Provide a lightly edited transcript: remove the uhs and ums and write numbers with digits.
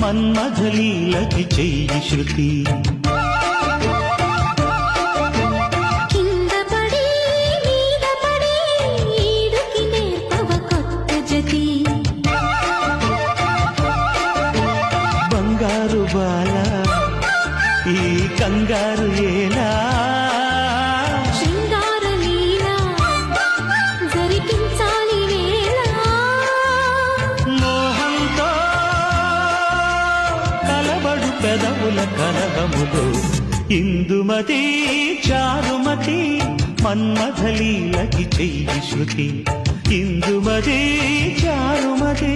మన్మథలీలకి చెయ్యి శృతి బంగారు బాల ఈ కంగారు ఏలా మోహంతో కలబడు పెదవుల కలహములో ఇందుమతి చారుమతి మన్మథలీలకి చెయ్యి శృతి ఇందుమతి చారుమతి